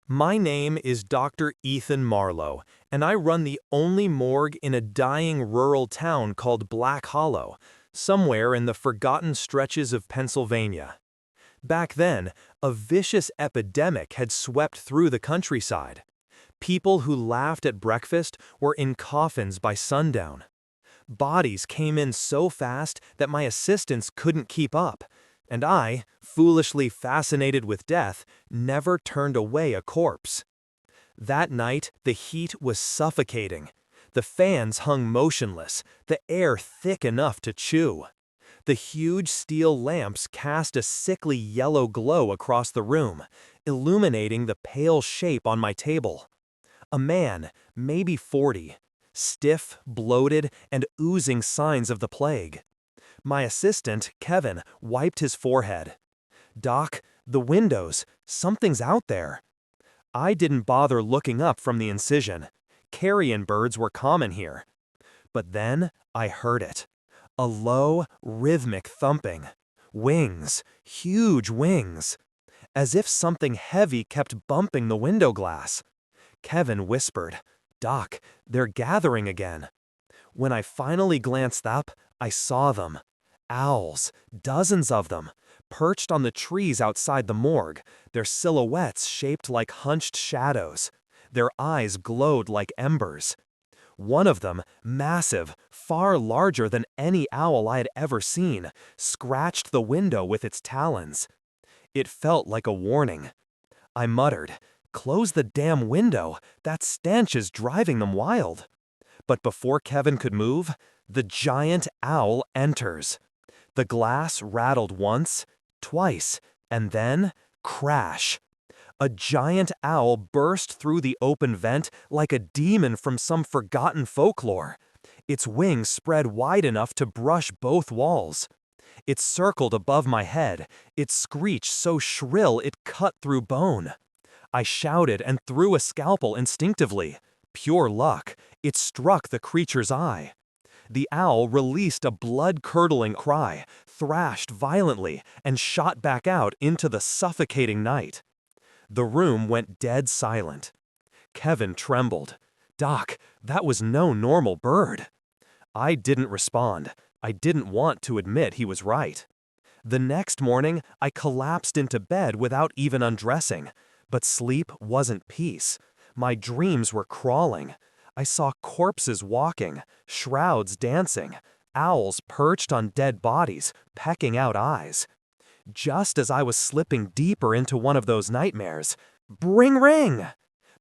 My name is Dr. Ethan Marlowe, and I run the only morgue in a dying rural town called Black Hollow, somewhere in the forgotten stretches of Pennsylvania. Back then, a vicious epidemic had swept through the countryside. People who laughed at breakfast were in coffins by sundown. Bodies came in so fast that my assistants couldn't keep up, and I, foolishly fascinated with death, never turned away a corpse. That night, the heat was suffocating. The fans hung motionless, the air thick enough to chew. The huge steel lamps cast a sickly yellow glow across the room, illuminating the pale shape on my table. A man, maybe 40, stiff, bloated, and oozing signs of the plague. My assistant, Kevin, wiped his forehead. "Doc, the windows, something's out there." I didn't bother looking up from the incision. Carrion birds were common here. But then I heard it. A low, rhythmic thumping. Wings, huge wings. As if something heavy kept bumping the window glass. Kevin whispered, "Doc, they're gathering again." When I finally glanced up, I saw them. Owls, dozens of them, perched on the trees outside the morgue, their silhouettes shaped like hunched shadows. Their eyes glowed like embers. One of them, massive, far larger than any owl I had ever seen, scratched the window with its talons. It felt like a warning. I muttered, "Close the damn window, that stench is driving them wild." But before Kevin could move, the giant owl enters. The glass rattled once, twice, and then, crash. A giant owl burst through the open vent like a demon from some forgotten folklore. Its wings spread wide enough to brush both walls. It circled above my head, its screech so shrill it cut through bone. I shouted and threw a scalpel instinctively. Pure luck, it struck the creature's eye. The owl released a blood-curdling cry, thrashed violently, and shot back out into the suffocating night. The room went dead silent. Kevin trembled. "Doc, that was no normal bird." I didn't respond. I didn't want to admit he was right. The next morning, I collapsed into bed without even undressing. But sleep wasn't peace. My dreams were crawling. I saw corpses walking, shrouds dancing, owls perched on dead bodies, pecking out eyes. Just as I was slipping deeper into one of those nightmares, bring ring!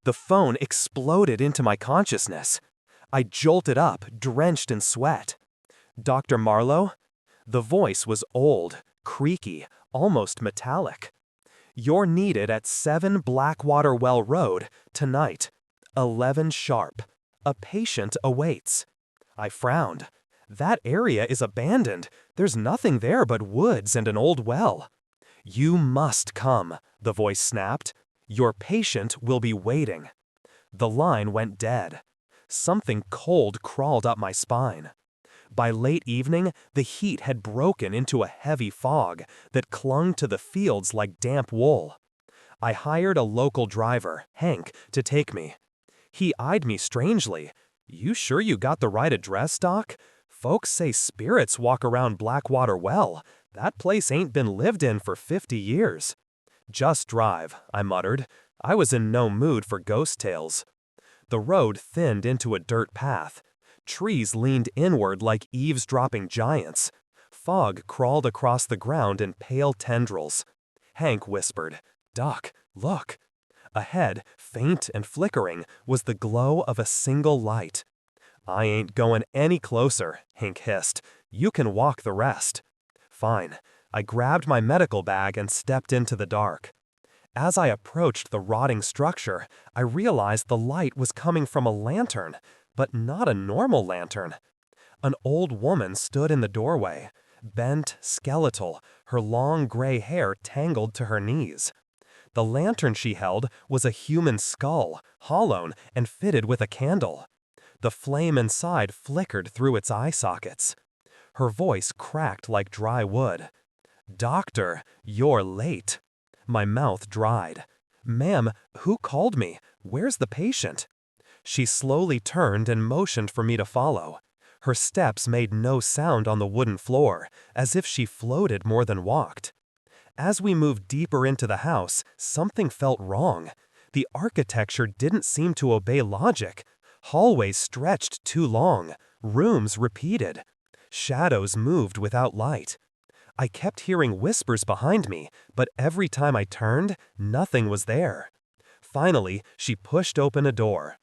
The phone exploded into my consciousness. I jolted up, drenched in sweat. "Dr. Marlowe?" The voice was old, creaky, almost metallic. "You're needed at 7 Blackwater Well Road, tonight, 11 sharp. A patient awaits." I frowned. "That area is abandoned. There's nothing there but woods and an old well." "You must come," the voice snapped. "Your patient will be waiting." The line went dead. Something cold crawled up my spine. By late evening, the heat had broken into a heavy fog that clung to the fields like damp wool. I hired a local driver, Hank, to take me. He eyed me strangely. "You sure you got the right address, Doc? Folks say spirits walk around Blackwater Well. That place ain't been lived in for 50 years. "Just drive," I muttered. I was in no mood for ghost tales. The road thinned into a dirt path. Trees leaned inward like eavesdropping giants. Fog crawled across the ground in pale tendrils. Hank whispered, "Doc, look." Ahead, faint and flickering, was the glow of a single light. "I ain't going any closer," Hank hissed. "You can walk the rest." Fine. I grabbed my medical bag and stepped into the dark. As I approached the rotting structure, I realized the light was coming from a lantern, but not a normal lantern. An old woman stood in the doorway, bent, skeletal, her long gray hair tangled to her knees. The lantern she held was a human skull, hollow and fitted with a candle. The flame inside flickered through its eye sockets. Her voice cracked like dry wood. "Doctor, you're late." My mouth dried. "Ma'am, who called me? Where's the patient?" She slowly turned and motioned for me to follow. Her steps made no sound on the wooden floor, as if she floated more than walked. As we moved deeper into the house, something felt wrong. The architecture didn't seem to obey logic. Hallways stretched too long. Rooms repeated. Shadows moved without light. I kept hearing whispers behind me, but every time I turned, nothing was there. Finally, she pushed open a door.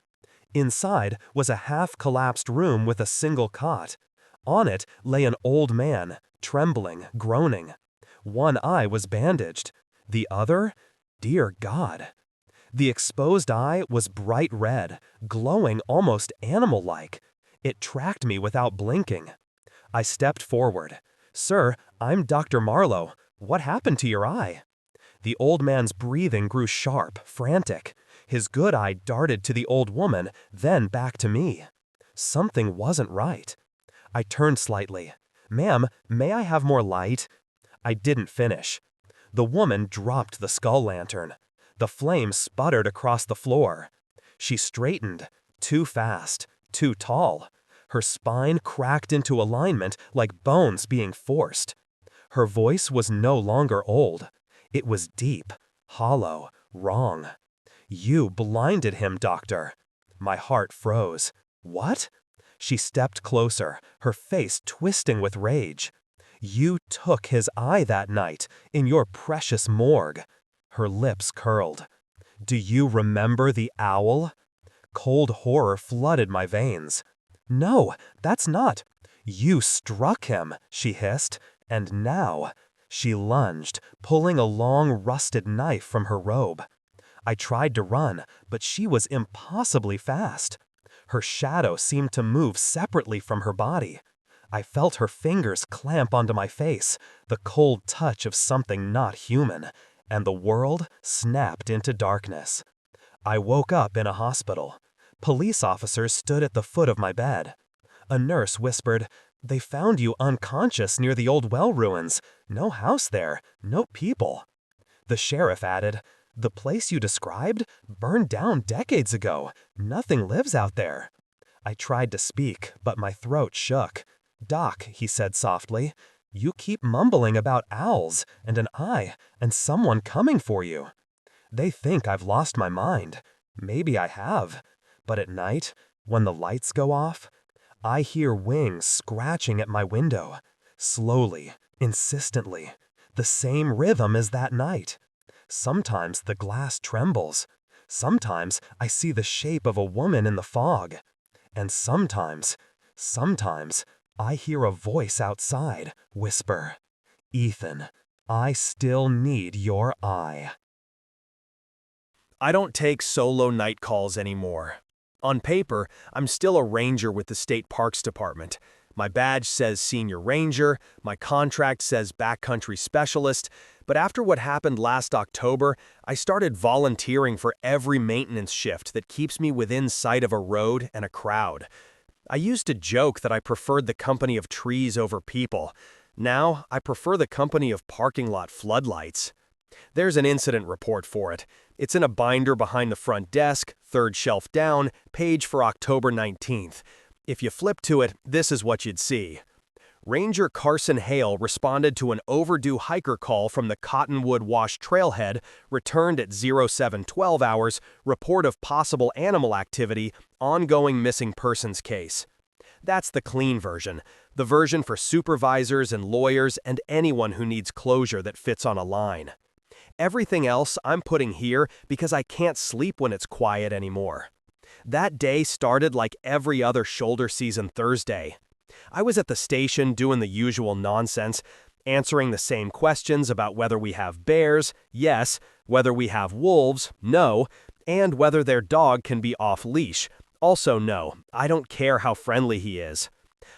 Inside was a half-collapsed room with a single cot. On it lay an old man, trembling, groaning. One eye was bandaged. The other? Dear God. The exposed eye was bright red, glowing almost animal-like. It tracked me without blinking. I stepped forward. "Sir, I'm Dr. Marlowe. What happened to your eye?" The old man's breathing grew sharp, frantic. His good eye darted to the old woman, then back to me. Something wasn't right. I turned slightly. "Ma'am, may I have more light?" I didn't finish. The woman dropped the skull lantern. The flame sputtered across the floor. She straightened, too fast, too tall. Her spine cracked into alignment like bones being forced. Her voice was no longer old. It was deep, hollow, wrong. "You blinded him, doctor." My heart froze. "What?" She stepped closer, her face twisting with rage. "You took his eye that night, in your precious morgue." Her lips curled. "Do you remember the owl?" Cold horror flooded my veins. "No, that's not—" "You struck him," she hissed, "and now—" She lunged, pulling a long rusted knife from her robe. I tried to run, but she was impossibly fast. Her shadow seemed to move separately from her body. I felt her fingers clamp onto my face, the cold touch of something not human, and the world snapped into darkness. I woke up in a hospital. Police officers stood at the foot of my bed. A nurse whispered, "They found you unconscious near the old well ruins. No house there, no people." The sheriff added, "The place you described burned down decades ago. Nothing lives out there." I tried to speak, but my throat shook. "Doc," he said softly, "you keep mumbling about owls and an eye and someone coming for you. They think I've lost my mind. Maybe I have. But at night, when the lights go off, I hear wings scratching at my window. Slowly, insistently. The same rhythm as that night. Sometimes the glass trembles. Sometimes I see the shape of a woman in the fog. And sometimes I hear a voice outside whisper, 'Ethan, I still need your eye.'" I don't take solo night calls anymore. On paper, I'm still a ranger with the State Parks Department. My badge says Senior Ranger, my contract says Backcountry Specialist, but after what happened last October, I started volunteering for every maintenance shift that keeps me within sight of a road and a crowd. I used to joke that I preferred the company of trees over people. Now, I prefer the company of parking lot floodlights. There's an incident report for it. It's in a binder behind the front desk, third shelf down, page for October 19th. If you flip to it, this is what you'd see. Ranger Carson Hale responded to an overdue hiker call from the Cottonwood Wash Trailhead, returned at 0712 hours, report of possible animal activity, ongoing missing persons case. That's the clean version, the version for supervisors and lawyers and anyone who needs closure that fits on a line. Everything else I'm putting here because I can't sleep when it's quiet anymore. That day started like every other shoulder season Thursday. I was at the station doing the usual nonsense, answering the same questions about whether we have bears, yes, whether we have wolves, no, and whether their dog can be off-leash, also no, I don't care how friendly he is.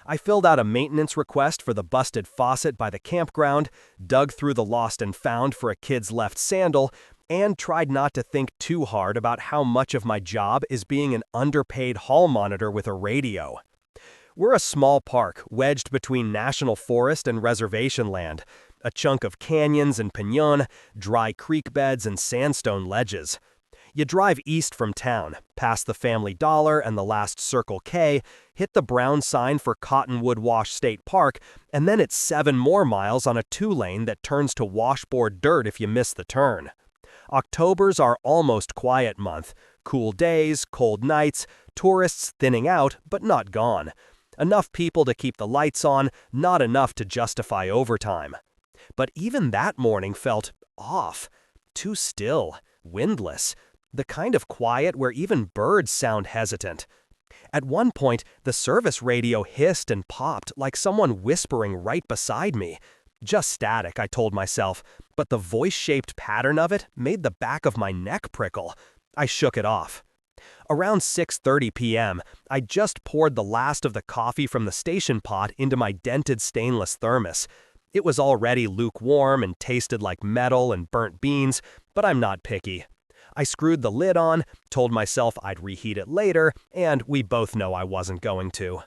I filled out a maintenance request for the busted faucet by the campground, dug through the lost and found for a kid's left sandal, and tried not to think too hard about how much of my job is being an underpaid hall monitor with a radio. We're a small park wedged between national forest and reservation land. a chunk of canyons and piñon, dry creek beds and sandstone ledges. You drive east from town, past the Family Dollar and the last Circle K, hit the brown sign for Cottonwood Wash State Park, and then it's 7 more miles on a 2-lane that turns to washboard dirt if you miss the turn. October's our almost quiet month. Cool days, cold nights, tourists thinning out, but not gone. Enough people to keep the lights on, not enough to justify overtime. But even that morning felt off. Too still, windless. The kind of quiet where even birds sound hesitant. At one point, the service radio hissed and popped like someone whispering right beside me. Just static, I told myself, but the voice-shaped pattern of it made the back of my neck prickle. I shook it off. Around 6:30 p.m., I just poured the last of the coffee from the station pot into my dented stainless thermos. It was already lukewarm and tasted like metal and burnt beans, but I'm not picky. I screwed the lid on, told myself I'd reheat it later, and we both know I wasn't going to.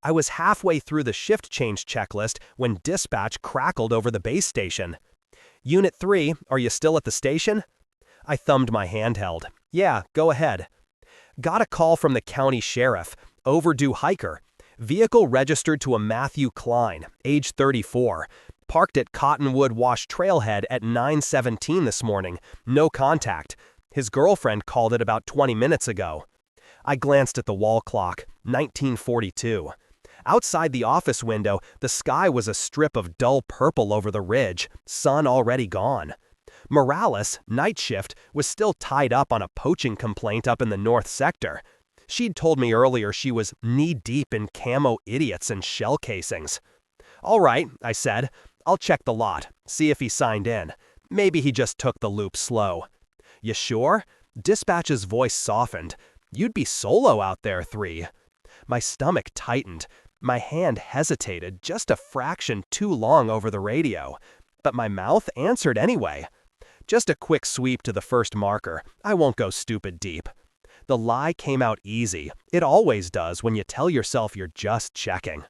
I was halfway through the shift change checklist when dispatch crackled over the base station. "Unit 3, are you still at the station?" I thumbed my handheld. "Yeah, go ahead." Got a call from the county sheriff. Overdue hiker. Vehicle registered to a Matthew Klein, age 34. Parked at Cottonwood Wash Trailhead at 9:17 this morning. No contact. His girlfriend called it about 20 minutes ago. I glanced at the wall clock, 1942. Outside the office window, the sky was a strip of dull purple over the ridge, sun already gone. Morales, night shift, was still tied up on a poaching complaint up in the north sector. She'd told me earlier she was knee-deep in camo idiots and shell casings. "All right," I said. "I'll check the lot, see if he signed in. Maybe he just took the loop slow." "You sure?" Dispatch's voice softened. "You'd be solo out there, 3. My stomach tightened. My hand hesitated just a fraction too long over the radio. But my mouth answered anyway. Just a quick sweep to the first marker. I won't go stupid deep. The lie came out easy. It always does when you tell yourself you're just checking.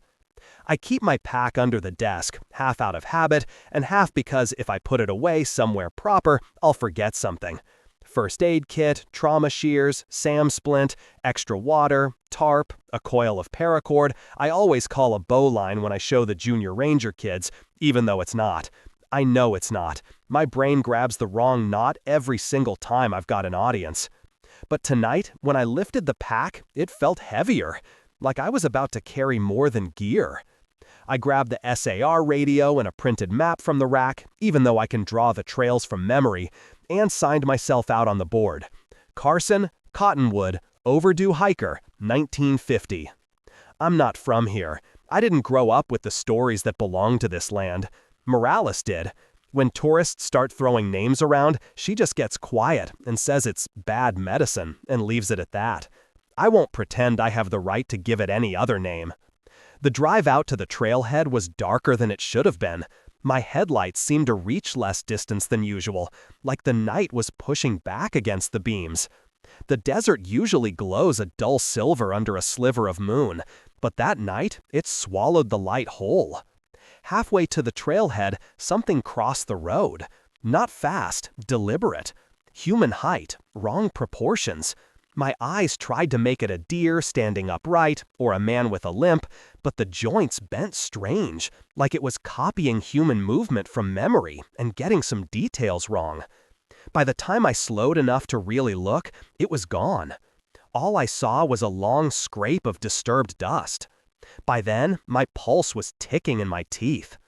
I keep my pack under the desk, half out of habit, and half because if I put it away somewhere proper, I'll forget something. First aid kit, trauma shears, SAM splint, extra water, tarp, a coil of paracord. I always call a bowline when I show the junior ranger kids, even though it's not. I know it's not. My brain grabs the wrong knot every single time I've got an audience. But tonight, when I lifted the pack, it felt heavier, like I was about to carry more than gear. I grabbed the SAR radio and a printed map from the rack, even though I can draw the trails from memory, and signed myself out on the board. Carson, Cottonwood, overdue hiker, 1950. I'm not from here. I didn't grow up with the stories that belong to this land. Morales did. When tourists start throwing names around, she just gets quiet and says it's bad medicine and leaves it at that. I won't pretend I have the right to give it any other name. The drive out to the trailhead was darker than it should have been. My headlights seemed to reach less distance than usual, like the night was pushing back against the beams. The desert usually glows a dull silver under a sliver of moon, but that night it swallowed the light whole. Halfway to the trailhead, something crossed the road. Not fast, deliberate. Human height, wrong proportions. My eyes tried to make it a deer standing upright or a man with a limp, but the joints bent strange, like it was copying human movement from memory and getting some details wrong. By the time I slowed enough to really look, it was gone. All I saw was a long scrape of disturbed dust. By then, my pulse was ticking in my teeth.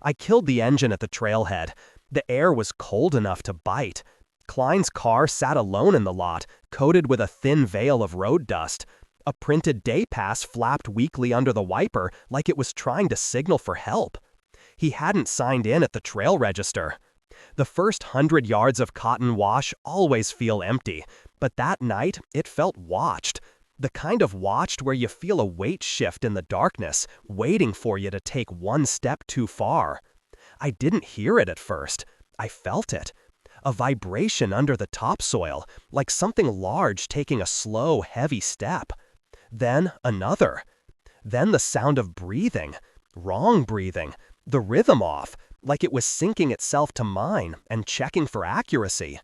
I killed the engine at the trailhead. The air was cold enough to bite. Klein's car sat alone in the lot, coated with a thin veil of road dust. A printed day pass flapped weakly under the wiper like it was trying to signal for help. He hadn't signed in at the trail register. The first 100 yards of cotton wash always feel empty, but that night it felt watched. The kind of watched where you feel a weight shift in the darkness, waiting for you to take one step too far. I didn't hear it at first. I felt it. A vibration under the topsoil, like something large taking a slow, heavy step. Then another. Then the sound of breathing. Wrong breathing. The rhythm off. like it was syncing itself to mine and checking for accuracy.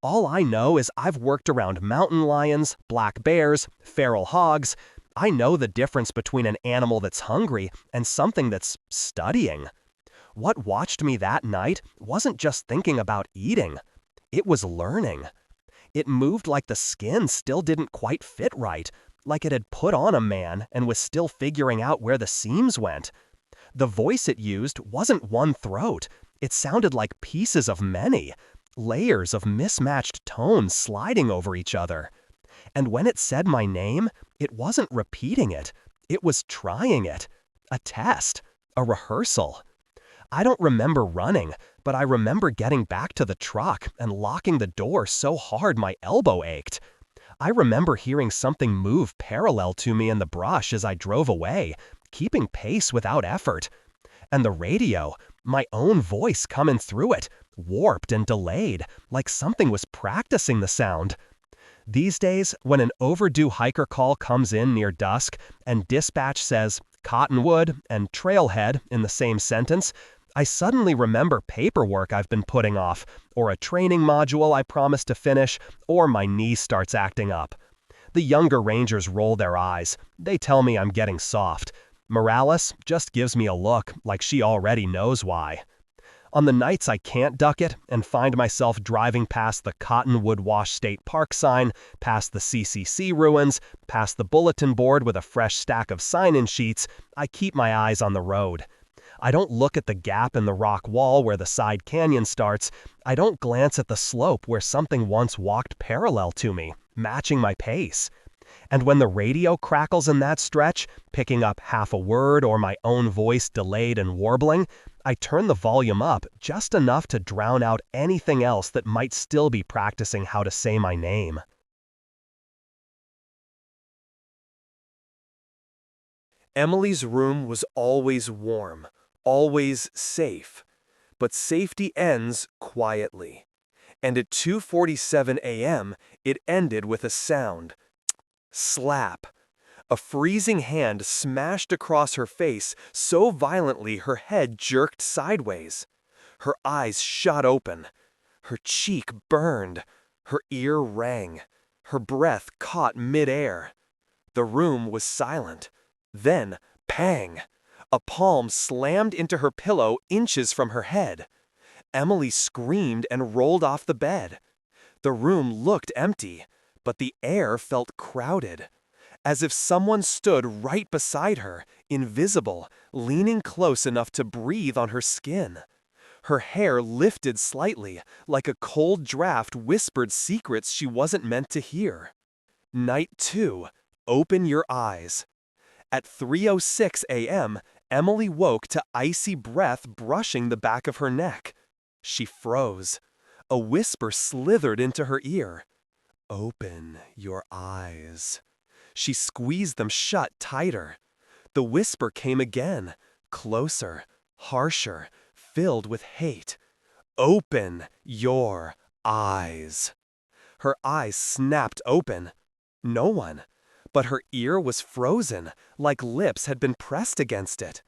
All I know is I've worked around mountain lions, black bears, feral hogs. I know the difference between an animal that's hungry and something that's studying. What watched me that night wasn't just thinking about eating. It was learning. It moved like the skin still didn't quite fit right, like it had put on a man and was still figuring out where the seams went. The voice it used wasn't one throat. It sounded like pieces of many, layers of mismatched tones sliding over each other. And when it said my name, it wasn't repeating it. It was trying it. A test. A rehearsal. I don't remember running, but I remember getting back to the truck and locking the door so hard my elbow ached. I remember hearing something move parallel to me in the brush as I drove away, keeping pace without effort. And the radio, my own voice coming through it, warped and delayed, like something was practicing the sound. These days, when an overdue hiker call comes in near dusk and dispatch says Cottonwood and Trailhead in the same sentence, I suddenly remember paperwork I've been putting off, or a training module I promised to finish, or my knee starts acting up. The younger rangers roll their eyes. They tell me I'm getting soft. Morales just gives me a look like she already knows why. On the nights I can't duck it and find myself driving past the Cottonwood Wash State Park sign, past the CCC ruins, past the bulletin board with a fresh stack of sign-in sheets, I keep my eyes on the road. I don't look at the gap in the rock wall where the side canyon starts. I don't glance at the slope where something once walked parallel to me, matching my pace. And when the radio crackles in that stretch, picking up half a word or my own voice delayed and warbling, I turn the volume up just enough to drown out anything else that might still be practicing how to say my name. Emily's room was always warm, always safe. But safety ends quietly. And at 2:47 a.m., it ended with a sound. Slap. A freezing hand smashed across her face so violently her head jerked sideways. Her eyes shot open. Her cheek burned. Her ear rang. Her breath caught mid-air. The room was silent. Then, pang! A palm slammed into her pillow inches from her head. Emily screamed and rolled off the bed. The room looked empty, but the air felt crowded, as if someone stood right beside her, invisible, leaning close enough to breathe on her skin. Her hair lifted slightly, like a cold draft whispered secrets she wasn't meant to hear. Night 2. Open your eyes. At 3:06 a.m., Emily woke to icy breath brushing the back of her neck. She froze. A whisper slithered into her ear. Open your eyes. She squeezed them shut tighter. The whisper came again, closer, harsher, filled with hate. Open your eyes. Her eyes snapped open. No one. But her ear was frozen, like lips had been pressed against it.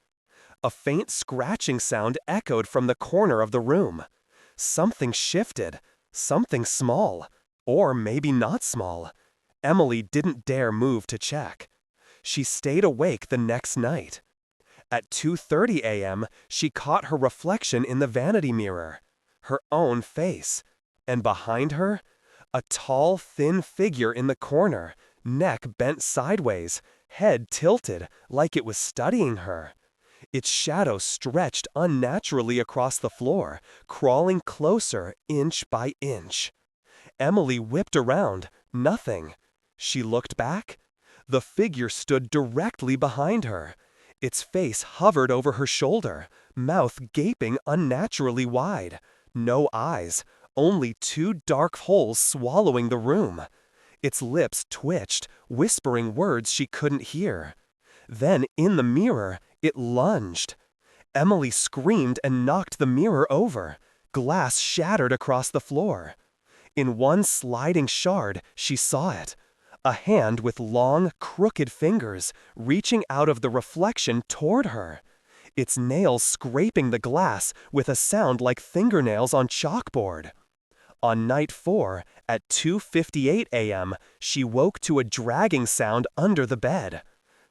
A faint scratching sound echoed from the corner of the room. Something shifted, something small, or maybe not small. Emily didn't dare move to check. She stayed awake the next night. At 2:30 a.m., she caught her reflection in the vanity mirror, her own face. And behind her, a tall, thin figure in the corner, neck bent sideways, head tilted, like it was studying her. Its shadow stretched unnaturally across the floor, crawling closer inch by inch. Emily whipped around. Nothing. She looked back. The figure stood directly behind her. Its face hovered over her shoulder, mouth gaping unnaturally wide. No eyes, only two dark holes swallowing the room. Its lips twitched, whispering words she couldn't hear. Then, in the mirror, it lunged. Emily screamed and knocked the mirror over. Glass shattered across the floor. In one sliding shard, she saw it. A hand with long, crooked fingers, reaching out of the reflection toward her. its nails scraping the glass with a sound like fingernails on chalkboard. On night 4, at 2:58 a.m., she woke to a dragging sound under the bed.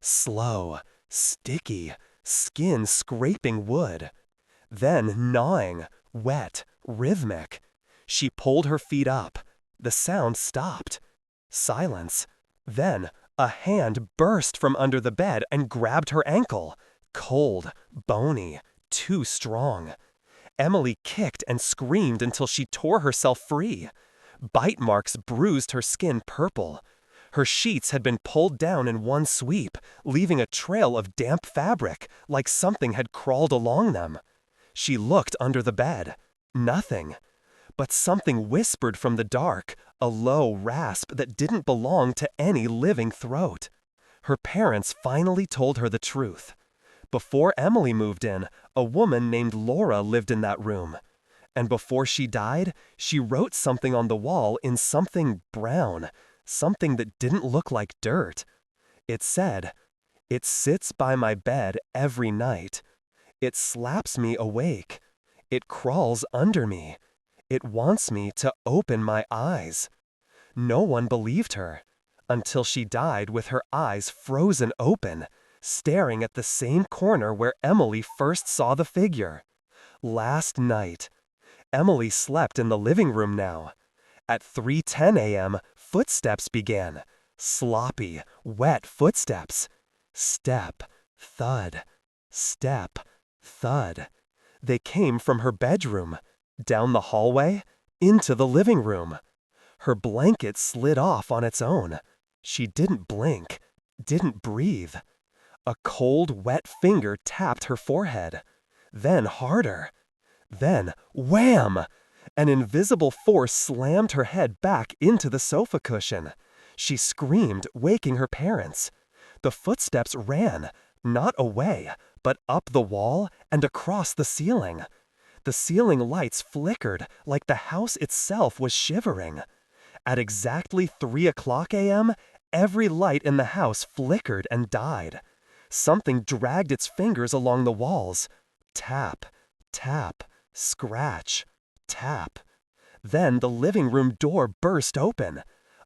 Slow, sticky, skin scraping wood. Then gnawing, wet, rhythmic. She pulled her feet up. The sound stopped. Silence. Then a hand burst from under the bed and grabbed her ankle. Cold, bony, too strong. Emily kicked and screamed until she tore herself free. Bite marks bruised her skin purple. Her sheets had been pulled down in one sweep, leaving a trail of damp fabric, like something had crawled along them. She looked under the bed. Nothing. But something whispered from the dark, a low rasp that didn't belong to any living throat. Her parents finally told her the truth. Before Emily moved in, a woman named Laura lived in that room. And before she died, she wrote something on the wall in something brown, something that didn't look like dirt. It said, "It sits by my bed every night. It slaps me awake. It crawls under me. It wants me to open my eyes." No one believed her, until she died with her eyes frozen open, staring at the same corner where Emily first saw the figure. Last night. Emily slept in the living room now. At 3:10 a.m., footsteps began. Sloppy, wet footsteps. Step, thud. Step, thud. They came from her bedroom, down the hallway, into the living room. Her blanket slid off on its own. She didn't blink, didn't breathe. A cold, wet finger tapped her forehead. Then harder. Then, wham! An invisible force slammed her head back into the sofa cushion. She screamed, waking her parents. The footsteps ran, not away, but up the wall and across the ceiling. The ceiling lights flickered like the house itself was shivering. At exactly 3 o'clock a.m., every light in the house flickered and died. Something dragged its fingers along the walls. Tap, tap, scratch, tap. Then the living room door burst open.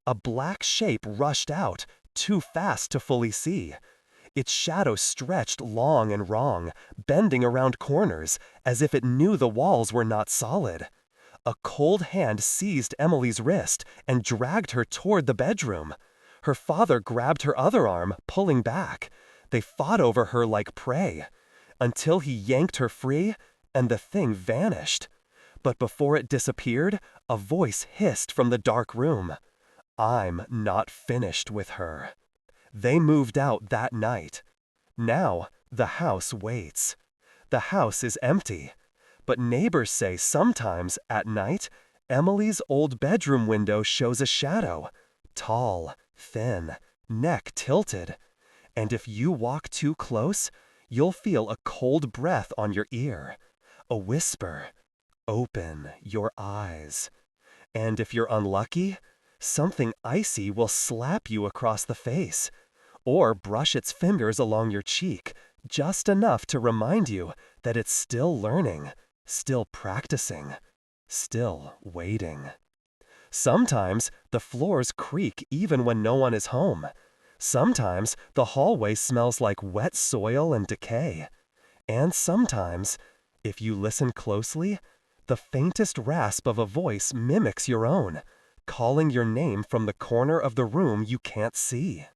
A black shape rushed out, too fast to fully see. Its shadow stretched long and wrong, bending around corners, as if it knew the walls were not solid. A cold hand seized Emily's wrist and dragged her toward the bedroom. Her father grabbed her other arm, pulling back. They fought over her like prey, until he yanked her free, and the thing vanished. But before it disappeared, a voice hissed from the dark room. "I'm not finished with her." They moved out that night. Now, the house waits. The house is empty. But neighbors say sometimes, at night, Emily's old bedroom window shows a shadow. Tall, thin, neck tilted. And if you walk too close, you'll feel a cold breath on your ear. A whisper, "Open your eyes." And if you're unlucky, something icy will slap you across the face, or brush its fingers along your cheek, just enough to remind you that it's still learning, still practicing, still waiting. Sometimes the floors creak even when no one is home. Sometimes the hallway smells like wet soil and decay. And sometimes, if you listen closely, the faintest rasp of a voice mimics your own, calling your name from the corner of the room you can't see.